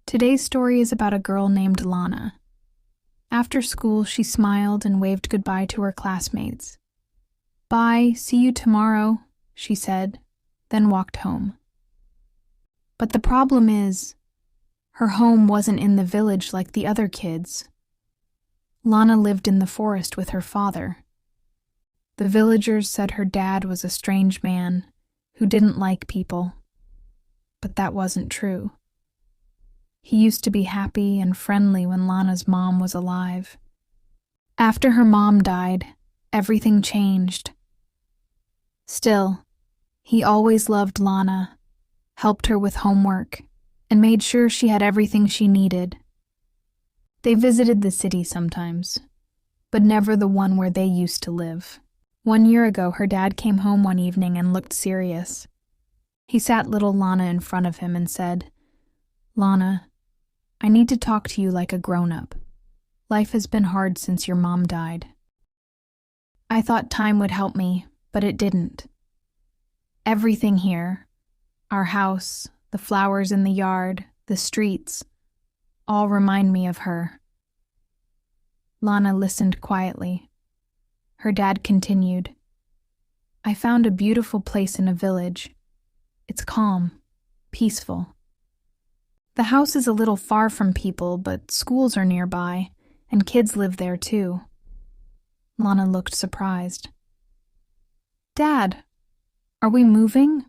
Today's story is about a girl named Lana. After school, she smiled and waved goodbye to her classmates. "Bye, see you tomorrow," she said, then walked home. But the problem is, her home wasn't in the village like the other kids. Lana lived in the forest with her father. The villagers said her dad was a strange man who didn't like people. But that wasn't true. He used to be happy and friendly when Lana's mom was alive. After her mom died, everything changed. Still, he always loved Lana, helped her with homework, and made sure she had everything she needed. They visited the city sometimes, but never the one where they used to live. 1 year ago, her dad came home one evening and looked serious. He sat little Lana in front of him and said, "Lana, I need to talk to you like a grown-up. Life has been hard since your mom died. I thought time would help me, but it didn't. Everything here, our house, the flowers in the yard, the streets, all remind me of her." Lana listened quietly. Her dad continued, "I found a beautiful place in a village. It's calm, peaceful. The house is a little far from people, but schools are nearby, and kids live there too." Lana looked surprised. "Dad, are we moving?"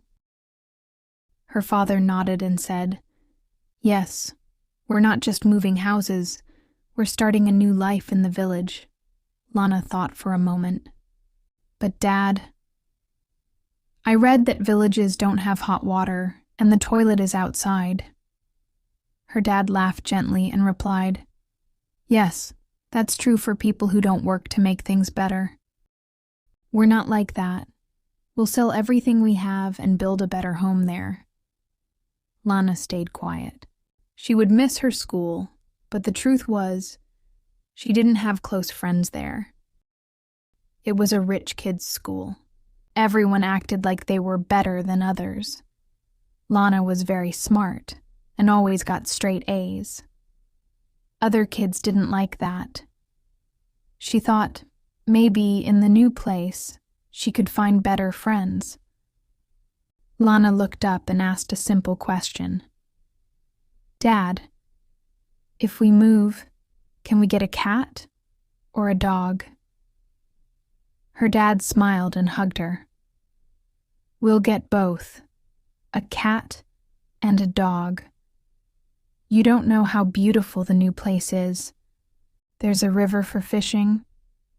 Her father nodded and said, "Yes, we're not just moving houses, we're starting a new life in the village." Lana thought for a moment. "But Dad, I read that villages don't have hot water, and the toilet is outside." Her dad laughed gently and replied, "Yes, that's true for people who don't work to make things better. We're not like that. We'll sell everything we have and build a better home there." Lana stayed quiet. She would miss her school, but the truth was, she didn't have close friends there. It was a rich kids' school. Everyone acted like they were better than others. Lana was very smart and always got straight A's. Other kids didn't like that. She thought maybe in the new place she could find better friends. Lana looked up and asked a simple question. "Dad, if we move, can we get a cat or a dog?" Her dad smiled and hugged her. "We'll get both, a cat and a dog. You don't know how beautiful the new place is. There's a river for fishing,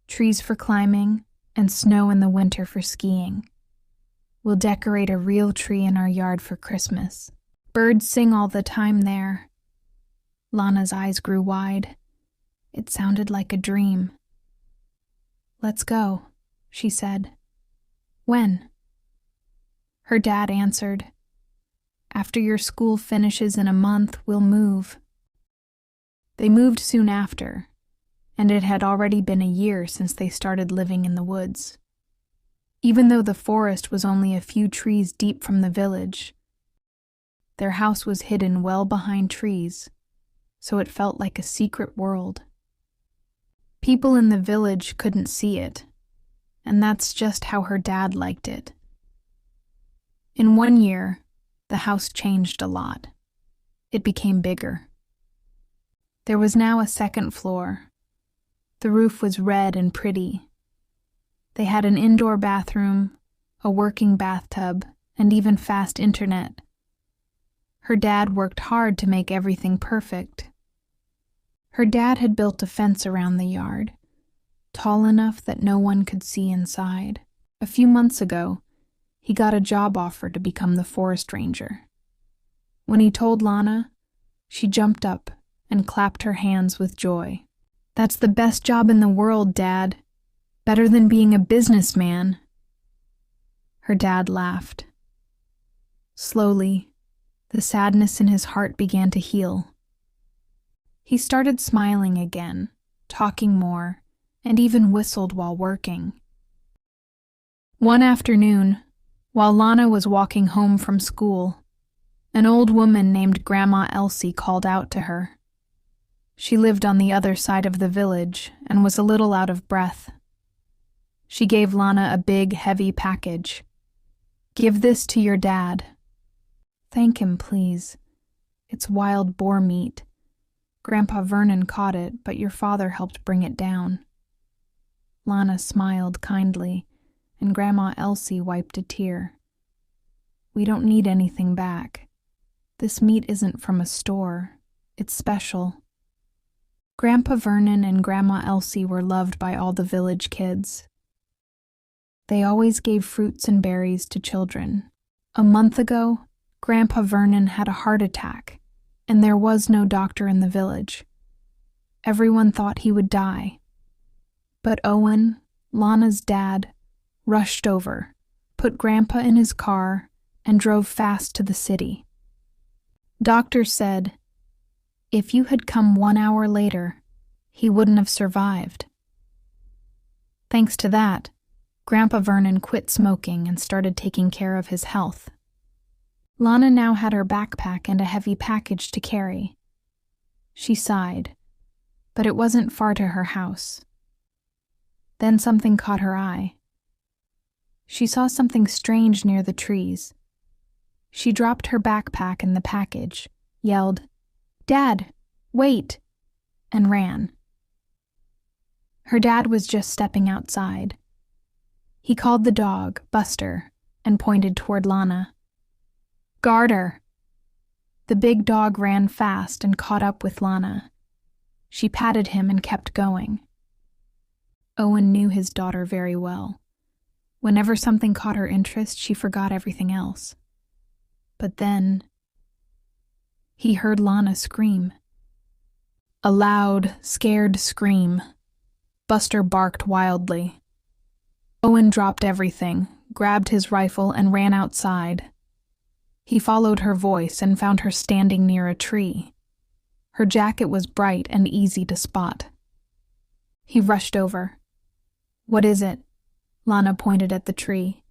trees for climbing, and snow in the winter for skiing. We'll decorate a real tree in our yard for Christmas. Birds sing all the time there." Lana's eyes grew wide. It sounded like a dream. "Let's go," she said. "When?" Her dad answered, "After your school finishes in a month, we'll move." They moved soon after, and it had already been a year since they started living in the woods. Even though the forest was only a few trees deep from the village, their house was hidden well behind trees, so it felt like a secret world. People in the village couldn't see it, and that's just how her dad liked it. In 1 year, the house changed a lot. It became bigger. There was now a second floor. The roof was red and pretty. They had an indoor bathroom, a working bathtub, and even fast internet. Her dad worked hard to make everything perfect. Her dad had built a fence around the yard, tall enough that no one could see inside. A few months ago, he got a job offer to become the forest ranger. When he told Lana, she jumped up and clapped her hands with joy. "That's the best job in the world, Dad. Better than being a businessman." Her dad laughed. Slowly, the sadness in his heart began to heal. He started smiling again, talking more, and even whistled while working. One afternoon, while Lana was walking home from school, An old woman named Grandma Elsie called out to her. She lived on the other side of the village and was a little out of breath. She gave Lana a big, heavy package. "Give this to your dad." "Thank him, please. It's wild boar meat. Grandpa Vernon caught it, but your father helped bring it down." Lana smiled kindly, and Grandma Elsie wiped a tear. "We don't need anything back. This meat isn't from a store. It's special." Grandpa Vernon and Grandma Elsie were loved by all the village kids. They always gave fruits and berries to children. A month ago, Grandpa Vernon had a heart attack, and there was no doctor in the village. Everyone thought he would die. But Owen, Lana's dad, rushed over, put Grandpa in his car, and drove fast to the city. Doctors said, if you had come 1 hour later, he wouldn't have survived. Thanks to that, Grandpa Vernon quit smoking and started taking care of his health. Lana now had her backpack and a heavy package to carry. She sighed, but it wasn't far to her house. Then something caught her eye. She saw something strange near the trees. She dropped her backpack and the package, yelled, "Dad, wait!" and ran. Her dad was just stepping outside. He called the dog, Buster, and pointed toward Lana. "Guard her!" The big dog ran fast and caught up with Lana. She patted him and kept going. Owen knew his daughter very well. Whenever something caught her interest, she forgot everything else. But then he heard Lana scream. A loud, scared scream. Buster barked wildly. Owen dropped everything, grabbed his rifle, and ran outside. He followed her voice and found her standing near a tree. Her jacket was bright and easy to spot. He rushed over. "What is it?" Lana pointed at the tree.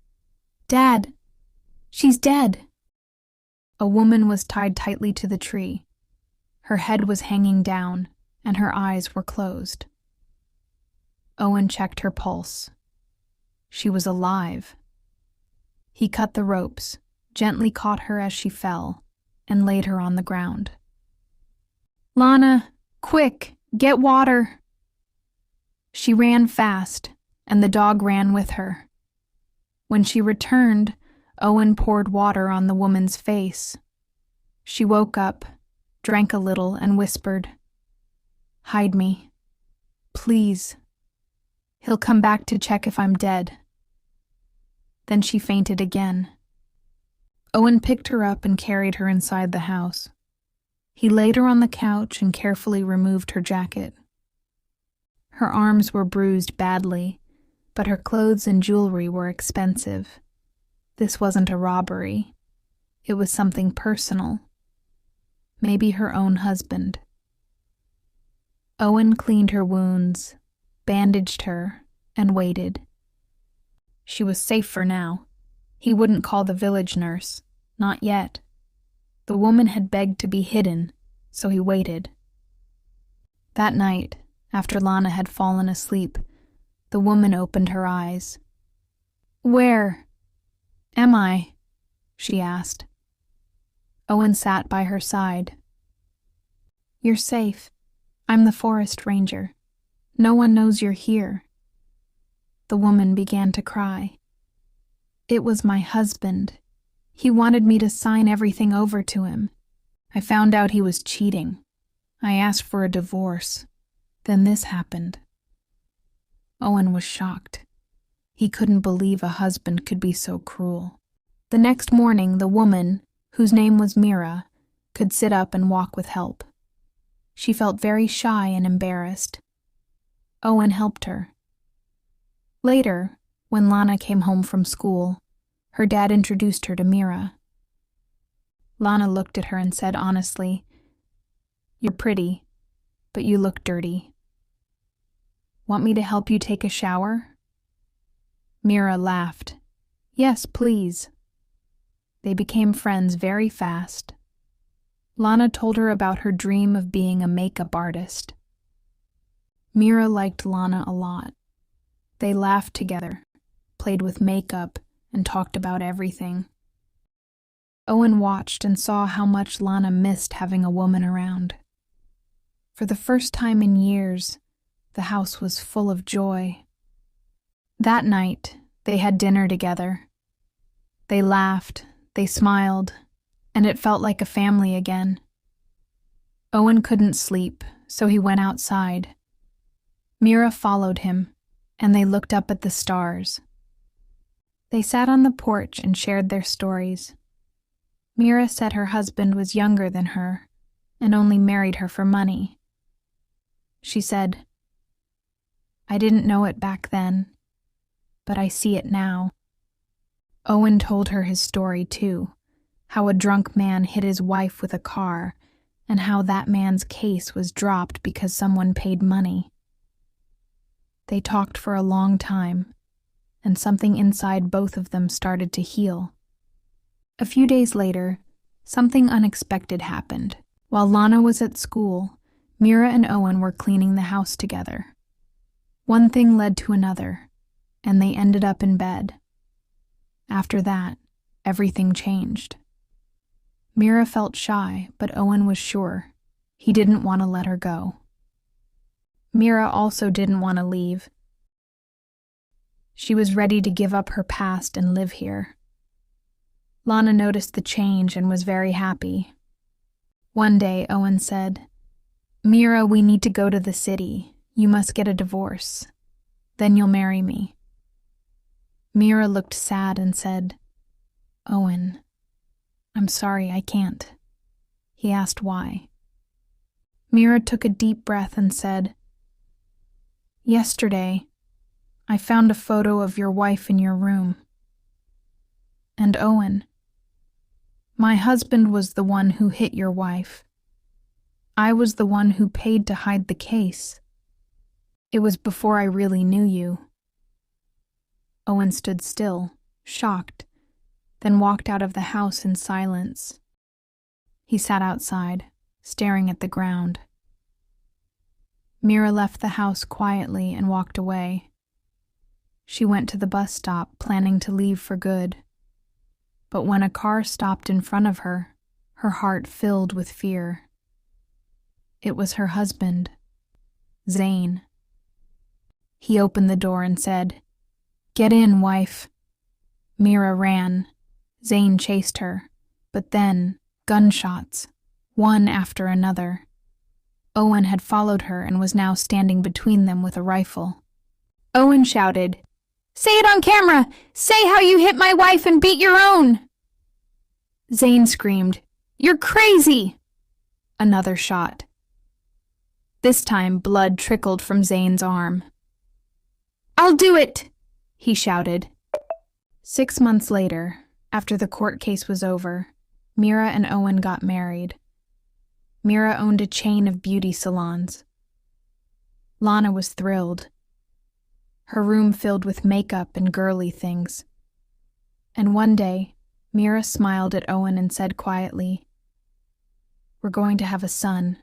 "Dad, she's dead." A woman was tied tightly to the tree. Her head was hanging down, and her eyes were closed. Owen checked her pulse. She was alive. He cut the ropes, gently caught her as she fell, and laid her on the ground. "Lana, quick, get water!" She ran fast, and the dog ran with her. When she returned, Owen poured water on the woman's face. She woke up, drank a little, and whispered, "Hide me. Please. He'll come back to check if I'm dead." Then she fainted again. Owen picked her up and carried her inside the house. He laid her on the couch and carefully removed her jacket. Her arms were bruised badly, but her clothes and jewelry were expensive. This wasn't a robbery. It was something personal. Maybe her own husband. Owen cleaned her wounds, bandaged her, and waited. She was safe for now. He wouldn't call the village nurse. Not yet. The woman had begged to be hidden, so he waited. That night, after Lana had fallen asleep, the woman opened her eyes. "Where am I?" she asked. Owen sat by her side. "You're safe. I'm the forest ranger. No one knows you're here." The woman began to cry. "It was my husband. He wanted me to sign everything over to him. I found out he was cheating. I asked for a divorce. Then this happened." Owen was shocked. He couldn't believe a husband could be so cruel. The next morning, the woman, whose name was Mira, could sit up and walk with help. She felt very shy and embarrassed. Owen helped her. Later, when Lana came home from school, her dad introduced her to Mira. Lana looked at her and said honestly, "You're pretty, but you look dirty. Want me to help you take a shower?" Mira laughed. "Yes, please." They became friends very fast. Lana told her about her dream of being a makeup artist. Mira liked Lana a lot. They laughed together, played with makeup, and talked about everything. Owen watched and saw how much Lana missed having a woman around. For the first time in years, the house was full of joy. That night, they had dinner together. They laughed, they smiled, and it felt like a family again. Owen couldn't sleep, so he went outside. Mira followed him, and they looked up at the stars. They sat on the porch and shared their stories. Mira said her husband was younger than her and only married her for money. She said, "I didn't know it back then, but I see it now." Owen told her his story too, how a drunk man hit his wife with a car and how that man's case was dropped because someone paid money. They talked for a long time, and something inside both of them started to heal. A few days later, something unexpected happened. While Lana was at school, Mira and Owen were cleaning the house together. One thing led to another, and they ended up in bed. After that, everything changed. Mira felt shy, but Owen was sure. He didn't want to let her go. Mira also didn't want to leave. She was ready to give up her past and live here. Lana noticed the change and was very happy. One day, Owen said, "Mira, we need to go to the city. You must get a divorce. Then you'll marry me." Mira looked sad and said, "Owen, I'm sorry, I can't." He asked why. Mira took a deep breath and said, "Yesterday, I found a photo of your wife in your room. And Owen, my husband was the one who hit your wife. I was the one who paid to hide the case. It was before I really knew you." Owen stood still, shocked, then walked out of the house in silence. He sat outside, staring at the ground. Mira left the house quietly and walked away. She went to the bus stop, planning to leave for good. But when a car stopped in front of her, her heart filled with fear. It was her husband, Zane. He opened the door and said, "Get in, wife." Mira ran. Zane chased her, but then, gunshots, one after another. Owen had followed her and was now standing between them with a rifle. Owen shouted, "Say it on camera! Say how you hit my wife and beat your own!" Zane screamed, "You're crazy!" Another shot. This time, blood trickled from Zane's arm. "I'll do it!" he shouted. 6 months later, after the court case was over, Mira and Owen got married. Mira owned a chain of beauty salons. Lana was thrilled. Her room filled with makeup and girly things. And one day, Mira smiled at Owen and said quietly, "We're going to have a son."